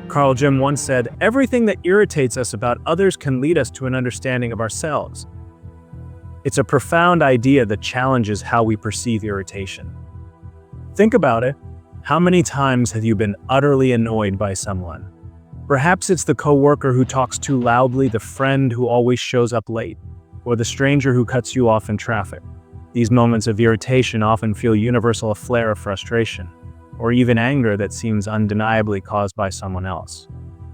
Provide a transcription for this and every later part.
Carl Jung once said, "Everything that irritates us about others can lead us to an understanding of ourselves." It's a profound idea that challenges how we perceive irritation. Think about it. How many times have you been utterly annoyed by someone? Perhaps it's the coworker who talks too loudly, the friend who always shows up late, or the stranger who cuts you off in traffic. These moments of irritation often feel universal, a flare of frustration, or even anger that seems undeniably caused by someone else.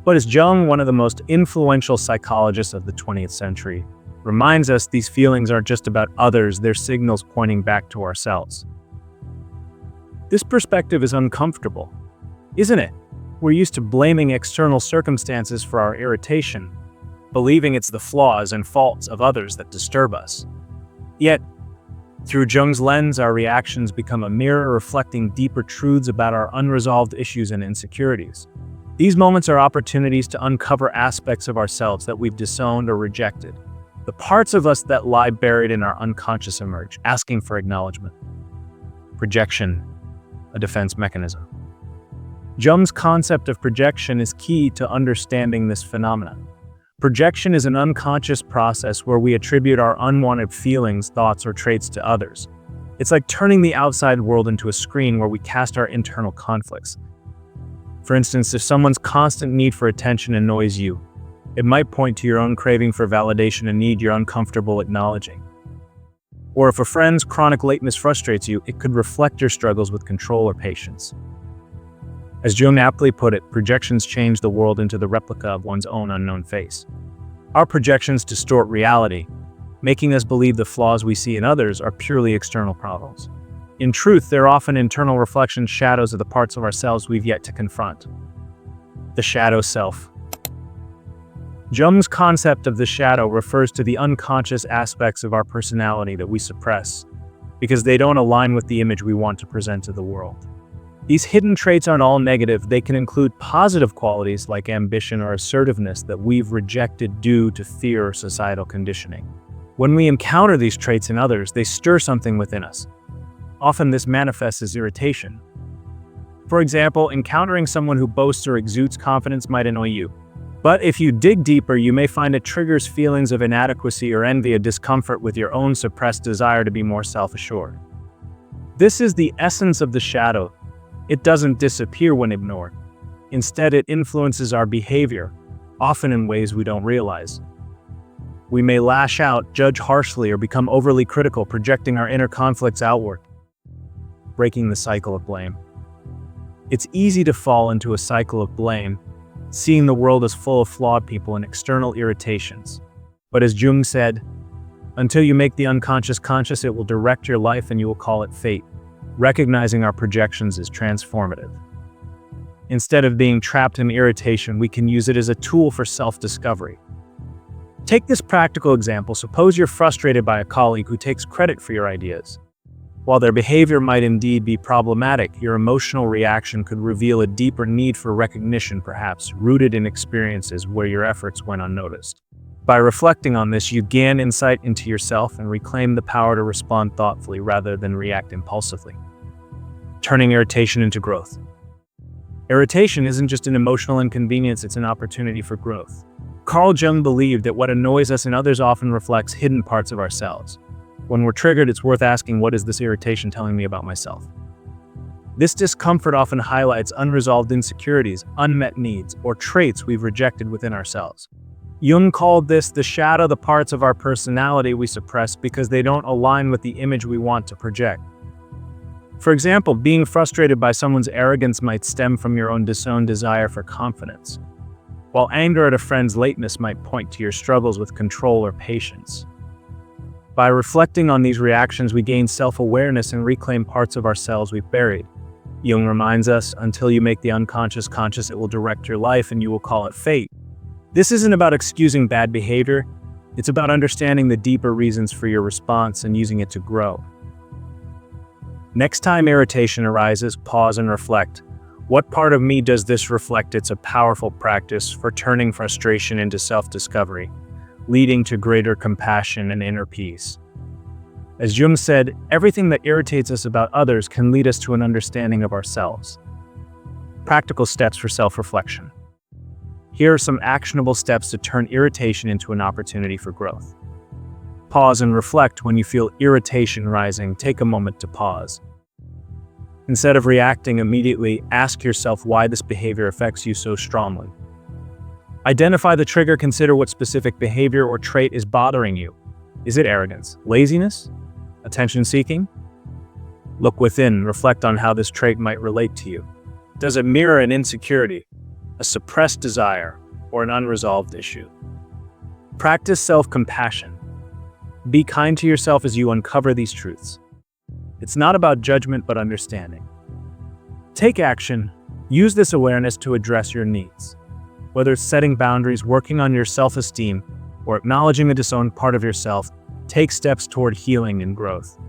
But as Jung, one of the most influential psychologists of the 20th century, reminds us, these feelings aren't just about others, they're signals pointing back to ourselves. This perspective is uncomfortable, isn't it? We're used to blaming external circumstances for our irritation, believing it's the flaws and faults of others that disturb us. Yet, through Jung's lens, our reactions become a mirror reflecting deeper truths about our unresolved issues and insecurities. These moments are opportunities to uncover aspects of ourselves that we've disowned or rejected. The parts of us that lie buried in our unconscious emerge, asking for acknowledgement. Projection, a defense mechanism. Jung's concept of projection is key to understanding this phenomenon. Projection is an unconscious process where we attribute our unwanted feelings, thoughts, or traits to others. It's like turning the outside world into a screen where we cast our internal conflicts. For instance, if someone's constant need for attention annoys you, it might point to your own craving for validation, a need you're uncomfortable acknowledging. Or if a friend's chronic lateness frustrates you, it could reflect your struggles with control or patience. As Jung aptly put it, projections change the world into the replica of one's own unknown face. Our projections distort reality, making us believe the flaws we see in others are purely external problems. In truth, they're often internal reflections, shadows of the parts of ourselves we've yet to confront. The shadow self. Jung's concept of the shadow refers to the unconscious aspects of our personality that we suppress, because they don't align with the image we want to present to the world. These hidden traits aren't all negative. They can include positive qualities like ambition or assertiveness that we've rejected due to fear or societal conditioning. When we encounter these traits in others, they stir something within us. Often this manifests as irritation. For example, encountering someone who boasts or exudes confidence might annoy you. But if you dig deeper, you may find it triggers feelings of inadequacy or envy, a discomfort with your own suppressed desire to be more self-assured. This is the essence of the shadow. It doesn't disappear when ignored. Instead, it influences our behavior, often in ways we don't realize. We may lash out, judge harshly, or become overly critical, projecting our inner conflicts outward, breaking the cycle of blame. It's easy to fall into a cycle of blame, seeing the world as full of flawed people and external irritations. But as Jung said, until you make the unconscious conscious, it will direct your life and you will call it fate. Recognizing our projections is transformative. Instead of being trapped in irritation, we can use it as a tool for self-discovery. Take this practical example. Suppose you're frustrated by a colleague who takes credit for your ideas. While their behavior might indeed be problematic, your emotional reaction could reveal a deeper need for recognition, perhaps rooted in experiences where your efforts went unnoticed. By reflecting on this, you gain insight into yourself and reclaim the power to respond thoughtfully rather than react impulsively. Turning irritation into growth. Irritation isn't just an emotional inconvenience, it's an opportunity for growth. Carl Jung believed that what annoys us in others often reflects hidden parts of ourselves. When we're triggered, it's worth asking, what is this irritation telling me about myself? This discomfort often highlights unresolved insecurities, unmet needs, or traits we've rejected within ourselves. Jung called this the shadow, the parts of our personality we suppress because they don't align with the image we want to project. For example, being frustrated by someone's arrogance might stem from your own disowned desire for confidence, while anger at a friend's lateness might point to your struggles with control or patience. By reflecting on these reactions, we gain self-awareness and reclaim parts of ourselves we've buried. Jung reminds us, until you make the unconscious conscious, it will direct your life and you will call it fate. This isn't about excusing bad behavior, it's about understanding the deeper reasons for your response and using it to grow. Next time irritation arises, pause and reflect. What part of me does this reflect? It's a powerful practice for turning frustration into self-discovery, leading to greater compassion and inner peace. As Jung said, everything that irritates us about others can lead us to an understanding of ourselves. Practical steps for self-reflection. Here are some actionable steps to turn irritation into an opportunity for growth. Pause and reflect when you feel irritation rising. Take a moment to pause. Instead of reacting immediately, ask yourself why this behavior affects you so strongly. Identify the trigger. Consider what specific behavior or trait is bothering you. Is it arrogance, laziness, attention seeking? Look within, reflect on how this trait might relate to you. Does it mirror an insecurity, a suppressed desire, or an unresolved issue? Practice self-compassion. Be kind to yourself as you uncover these truths. It's not about judgment but understanding. Take action. Use this awareness to address your needs. Whether it's setting boundaries, working on your self-esteem, or acknowledging the disowned part of yourself, take steps toward healing and growth.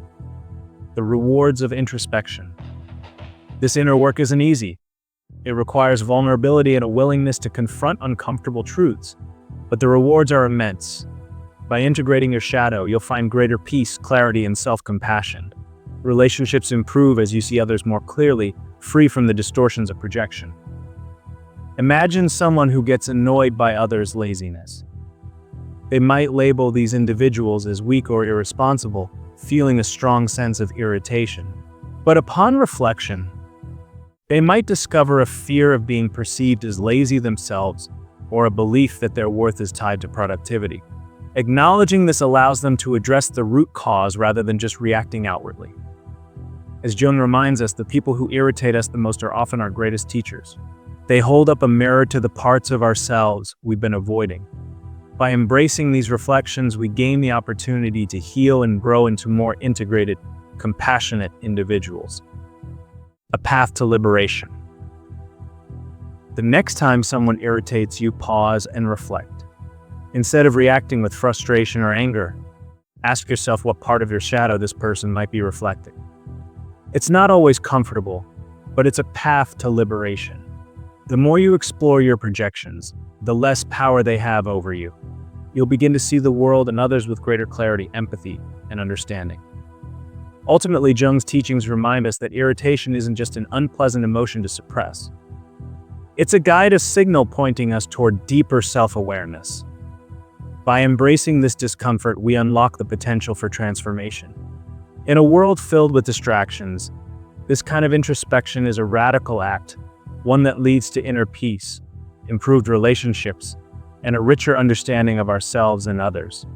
The rewards of introspection. This inner work isn't easy. It requires vulnerability and a willingness to confront uncomfortable truths, but the rewards are immense. By integrating your shadow, you'll find greater peace, clarity, and self-compassion. Relationships improve as you see others more clearly, free from the distortions of projection. Imagine someone who gets annoyed by others' laziness. They might label these individuals as weak or irresponsible, feeling a strong sense of irritation. But upon reflection, they might discover a fear of being perceived as lazy themselves or a belief that their worth is tied to productivity. Acknowledging this allows them to address the root cause rather than just reacting outwardly. As Jung reminds us, the people who irritate us the most are often our greatest teachers. They hold up a mirror to the parts of ourselves we've been avoiding. By embracing these reflections, we gain the opportunity to heal and grow into more integrated, compassionate individuals. A path to liberation. The next time someone irritates you, pause and reflect. Instead of reacting with frustration or anger, ask yourself what part of your shadow this person might be reflecting. It's not always comfortable, but it's a path to liberation. The more you explore your projections, the less power they have over you. You'll begin to see the world and others with greater clarity, empathy, and understanding. Ultimately, Jung's teachings remind us that irritation isn't just an unpleasant emotion to suppress. It's a guide, a signal pointing us toward deeper self-awareness. By embracing this discomfort, we unlock the potential for transformation. In a world filled with distractions, this kind of introspection is a radical act, one that leads to inner peace, improved relationships, and a richer understanding of ourselves and others.